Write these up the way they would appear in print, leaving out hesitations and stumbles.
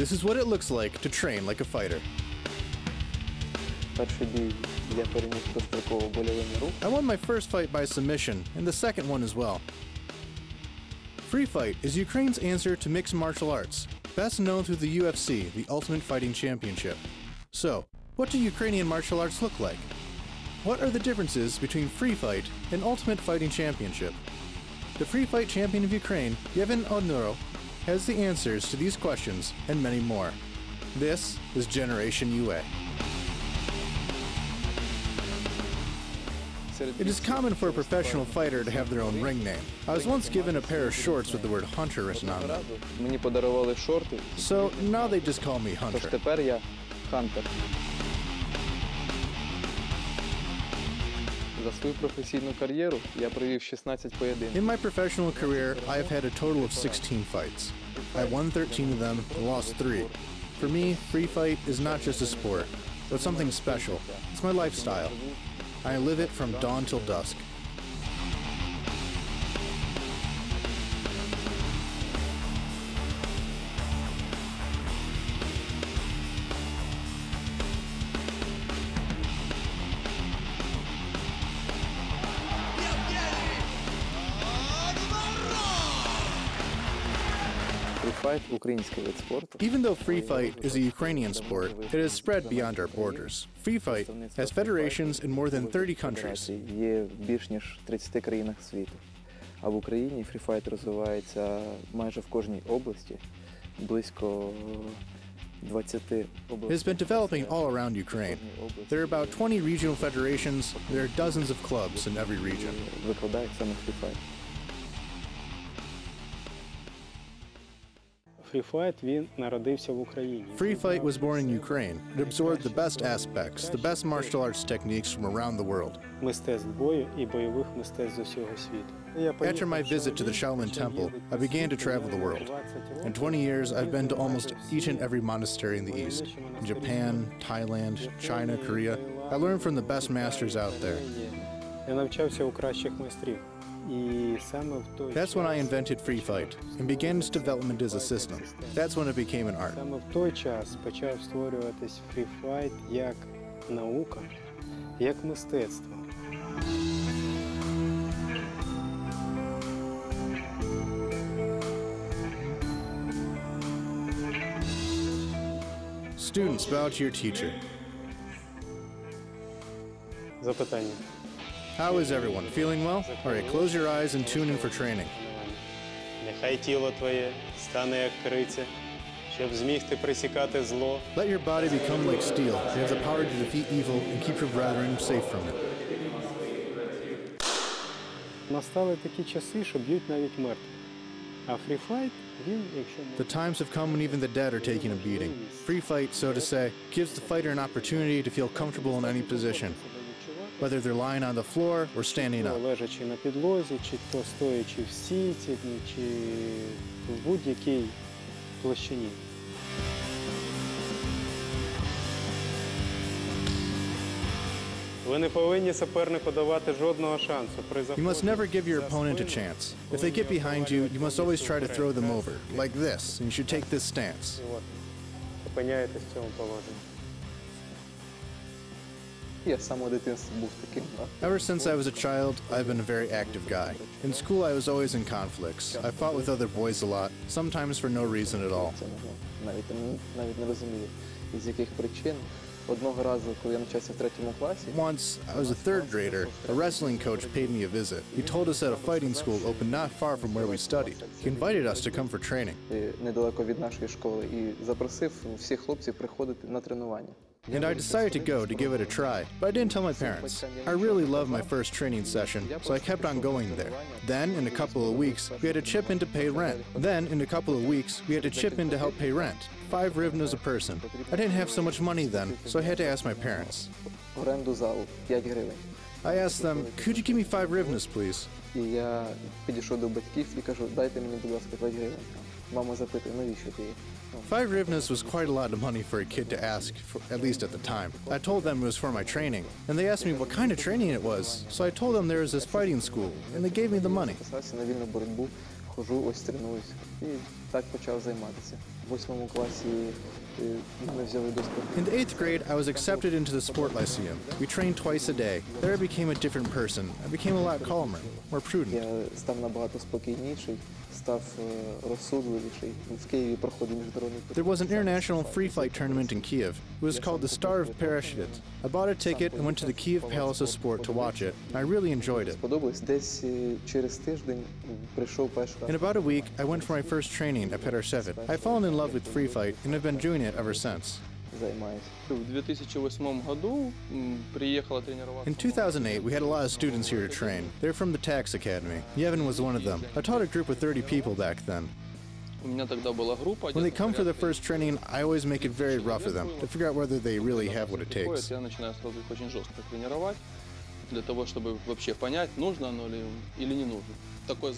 This is what it looks like to train like a fighter. I won my first fight by submission, and the second one as well. Free fight is Ukraine's answer to mixed martial arts, best known through the UFC, the Ultimate Fighting Championship. So, what do Ukrainian martial arts look like? What are the differences between free fight and Ultimate Fighting Championship? The free fight champion of Ukraine, Yevhen Odnoroh, has the answers to these questions and many more. This is Generation UA. It is common for a professional fighter to have their own ring name. I was once given a pair of shorts with the word Hunter written on them. So now they just call me Hunter. In my professional career, I have had a total of 16 fights. I won 13 of them and lost 3. For me, free fight is not just a sport, but something special. It's my lifestyle. I live it from dawn till dusk. Even though free fight is a Ukrainian sport, it has spread beyond our borders. Free fight has federations in more than 30 countries. It has been developing all around Ukraine. There are about 20 regional federations. There are dozens of clubs in every region. Free fight was born in Ukraine. It absorbed the best aspects, the best martial arts techniques from around the world. After my visit to the Shaolin Temple, I began to travel the world. In 20 years, I've been to almost each and every monastery in the East. In Japan, Thailand, China, Korea. I learned from the best masters out there. That's when I invented free fight and began its development as a system. That's when it became an art. Students, bow to your teacher. How is everyone? Feeling well? All right, close your eyes and tune in for training. Let your body become like steel. You have the power to defeat evil and keep your brethren safe from it. The times have come when even the dead are taking a beating. Free fight, so to say, gives the fighter an opportunity to feel comfortable in any position, whether they're lying on the floor or standing up. You must never give your opponent a chance. If they get behind you, you must always try to throw them over, like this, and you should take this stance. Ever since I was a child, I've been a very active guy. In school, I was always in conflicts. I fought with other boys a lot, sometimes for no reason at all. Once, I was a third grader. A wrestling coach paid me a visit. He told us that a fighting school opened not far from where we studied. He invited us to come for training. And I decided to go to give it a try, but I didn't tell my parents. I really loved my first training session, so I kept on going there. Then, in a couple of weeks, we had to chip in to pay rent. Then, in a couple of weeks, we had to chip in to help pay rent. 5 hryvnias a person. I didn't have so much money then, so I had to ask my parents. I asked them, could you give me 5 hryvnias, please? 5 hryvnias was quite a lot of money for a kid to ask, at least at the time. I told them it was for my training, and they asked me what kind of training it was, so I told them there was this fighting school, and they gave me the money. хожу, ось тренуюсь. І так почав займатися. В 8 класі мене взяли до спорту. In the 8th grade, I was accepted into the sport lyceum. We trained twice a day. There I became a different person. I became a lot calmer, more prudent. Я став набагато спокійніший, став розсудливіший. В Києві проходив міжнародний There was an international free fight tournament in Kiev. It was called the Star of Parachutes. I bought a ticket and went to the Kiev Palace of Sport to watch it. I really enjoyed it. Сподобалось. Десь через тиждень прийшов перший раз. In about a week, I went for my first training at Petarsevet. I've fallen in love with free fight and have been doing it ever since. Займаюсь. В 2008 году приехала тренироваться. In 2008, we had a lot of students here to train. They're from the tax academy. Yevhen was one of them. I taught a group of 30 people back then. У меня тогда была группа. When they come for the first training, I always make it very rough for them to figure out whether they really have what it takes. Я начинаю сразу их очень жестко тренировать, для того, чтобы вообще понять, нужно оно или не нужно.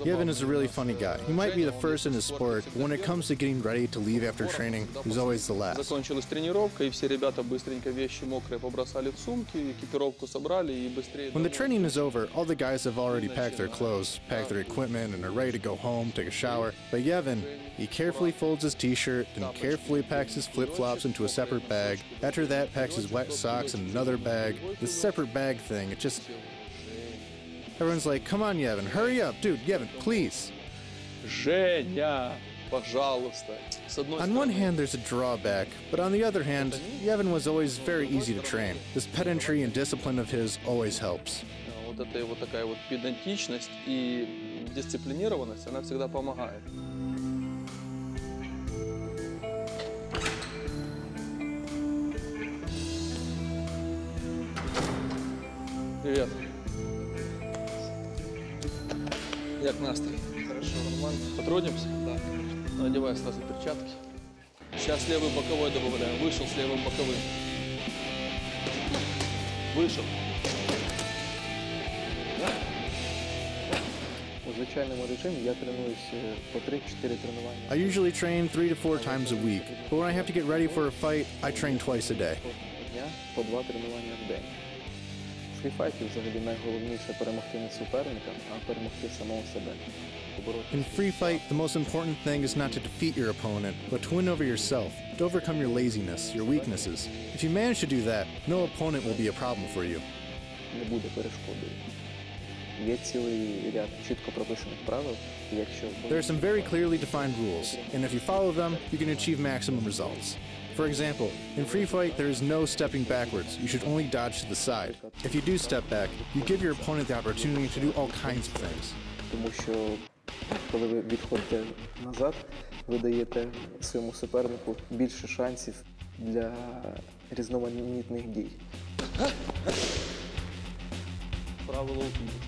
Yevhen is a really funny guy. He might be the first in his sport, but when it comes to getting ready to leave after training, he's always the last. Закончилась тренировка, и все ребята быстренько вещи мокрые побросали в сумки, экипировку собрали и быстрее. When the training is over, all the guys have already packed their clothes, packed their equipment, and are ready to go home, take a shower. But Yevhen, he carefully folds his t-shirt and carefully packs his flip-flops into a separate bag. After that, packs his wet socks in another bag. This separate bag thing, it just... Everyone's like, come on, Yevhen, hurry up. Dude, Yevhen, please. Женя, пожалуйста. On one hand, there's a drawback, but on the other hand, Yevhen was always very easy to train. This pedantry and discipline of his always helps. Вот эта вот такая вот педантичность и дисциплинированность, она всегда помогает. Привет. Як настрой? Хорошо, нормально. Потрудимся? Да. Ну, одевай сразу перчатки. Сейчас левый боковой добавляем. Вышел с левым боковым. Вышел. У звичайному режимі я тренуюсь по 3-4 тренування. I usually train 3 to 4 times a week, but when I have to get ready for a fight, I train twice a day. Дня по 2 тренування в день. В фріфайті взагалі найголовніше перемогти не суперника, а перемогти самого себе. In free fight, the most important thing is not to defeat your opponent, but to win over yourself, to overcome your laziness, your weaknesses. If you manage to do that, no opponent will be a problem for you. Не буде перешкодою. Є цілий ряд чітко прописаних правил, і якщо... There are some very clearly defined rules, and if you follow them, you can achieve maximum results. For example, in free fight, there is no stepping backwards. You should only dodge to the side. If you do step back, you give your opponent the opportunity to do all kinds of things. Тому що, коли ви відходите назад, ви даєте своєму супернику більше шансів для різноманітних дій. Правило убийцы.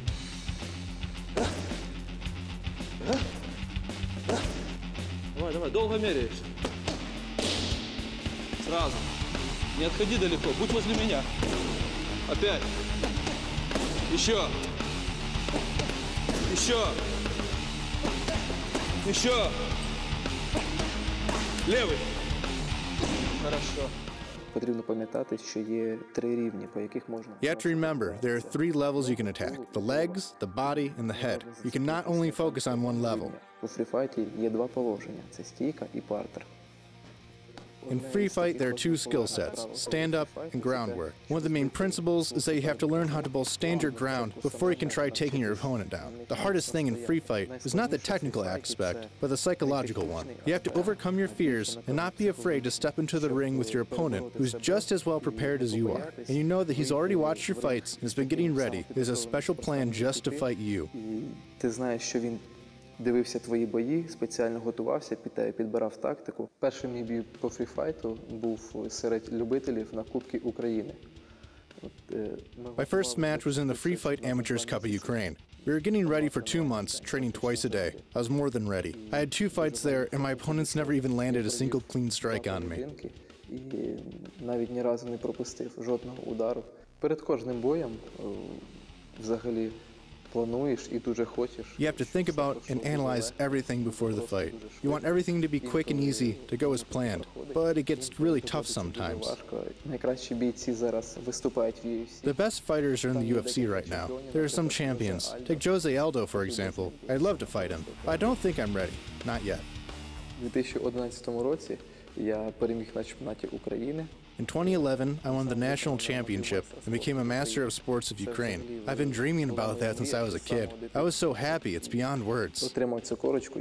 Давай, долго меряешь. Сразу. Не отходи далеко, будь возле меня. Опять. Еще. Еще. Еще. Левый. Хорошо. Потрібно пам'ятати, що є 3 рівні, по яких можна... You have to remember, there are 3 levels you can attack: the legs, the body, and the head. You can not only focus on one level. У фріфайті є 2 положення – це стійка і партер. In free fight, there are 2 skill sets: stand up and groundwork. One of the main principles is that you have to learn how to both stand your ground before you can try taking your opponent down. The hardest thing in free fight is not the technical aspect, but the psychological one. You have to overcome your fears and not be afraid to step into the ring with your opponent, who's just as well prepared as you are. And you know that he's already watched your fights and has been getting ready. There's a special plan just to fight you. Ти знаєш, що він дивився твої бої, спеціально готувався, підбирав тактику. Перший мій бій по фріфайту був серед любителів на Кубки України. My first match was in the Free Fight Amateurs Cup of Ukraine. We were getting ready for 2 months, training twice a day. I was more than ready. I had 2 fights there, and my opponents never even landed a single clean strike on me. І навіть ні разу не пропустив жодного удару. Перед кожним боєм взагалі плануєш і дуже хочеш. You have to think about and analyze everything before the fight. You want everything to be quick and easy, to go as planned, but it gets really tough sometimes. Найкращі бійці зараз виступають в UFC. The best fighters are in the UFC right now. There are some champions. Take Jose Aldo, for example. I'd love to fight him, but I don't think I'm ready. Not yet. У 2011 році я переміг на чемпіонаті України. In 2011, I won the national championship and became a master of sports of Ukraine. I've been dreaming about that since I was a kid. I was so happy, it's beyond words. Отримав цю корочку,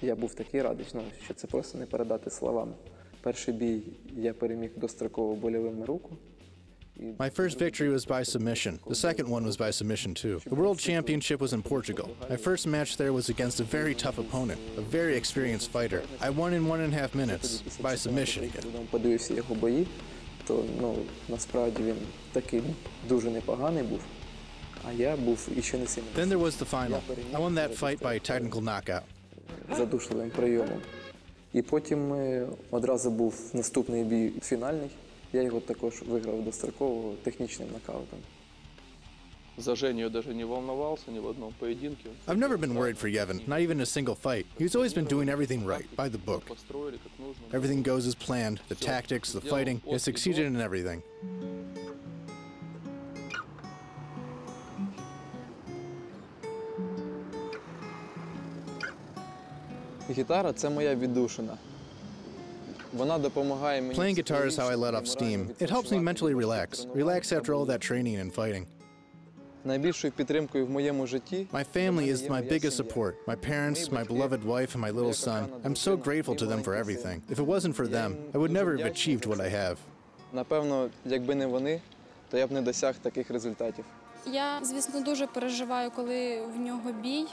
я був такий радий, що це просто не передати словами. Перший бій я переміг достроково больовим на руку. My first victory was by submission. The second one was by submission too. The World Championship was in Portugal. My first match there was against a very tough opponent, a very experienced fighter. I won in 1.5 minutes, by submission again. Коли подивився його бої, то насправді він такий дуже непоганий був, а я був іще не сильний. Then there was the final. I won that fight by technical knockout. Задушливим прийомом. І потім одразу був наступний бій фінальний. Я його також виграв достроково технічним нокаутом. За Женю я даже не волновался ни в одном поединке. I've never been worried for Yevhen, not even a single fight. He's always been doing everything right, by the book. Построили как нужно. Everything goes as planned, the tactics, the fighting, he has succeeded in everything. Гітара – це моя віддушина. Вона допомагає мені... Playing guitar is how I let off steam. It helps me mentally relax after all that training and fighting. Найбільшою підтримкою в моєму житті... My family is my biggest support. My parents, my beloved wife, and my little son. I'm so grateful to them for everything. If it wasn't for them, I would never have achieved what I have. Напевно, якби не вони, то я б не досяг таких результатів. Я, звісно, дуже переживаю, коли в нього бій.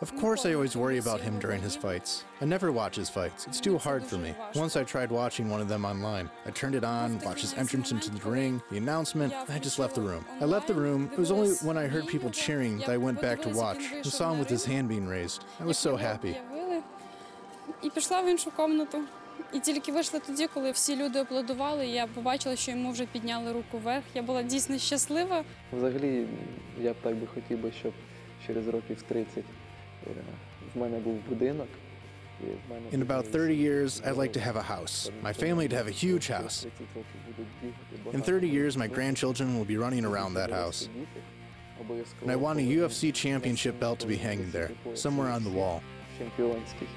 Of course, I always worry about him during his fights. I never watch his fights. It's too hard for me. Once I tried watching one of them online. I turned it on, watched his entrance into the ring, the announcement, and I just left the room. I left the room. It was only when I heard people cheering that I went back to watch and saw him with his hand being raised. I was so happy. І пішла в іншу кімнату. І тільки вийшла тоді, коли всі люди аплодували, і я побачила, що йому вже підняли руку вверх. Я була дійсно щаслива. Взагалі, я б так би хотів би, щоб через років 30 в мене був будинок. In about 30 years, I'd like to have a house. My family to have a huge house. In 30 years, my grandchildren will be running around that house. And I want a UFC championship belt to be hanging there, somewhere on the wall. Чемпіонський.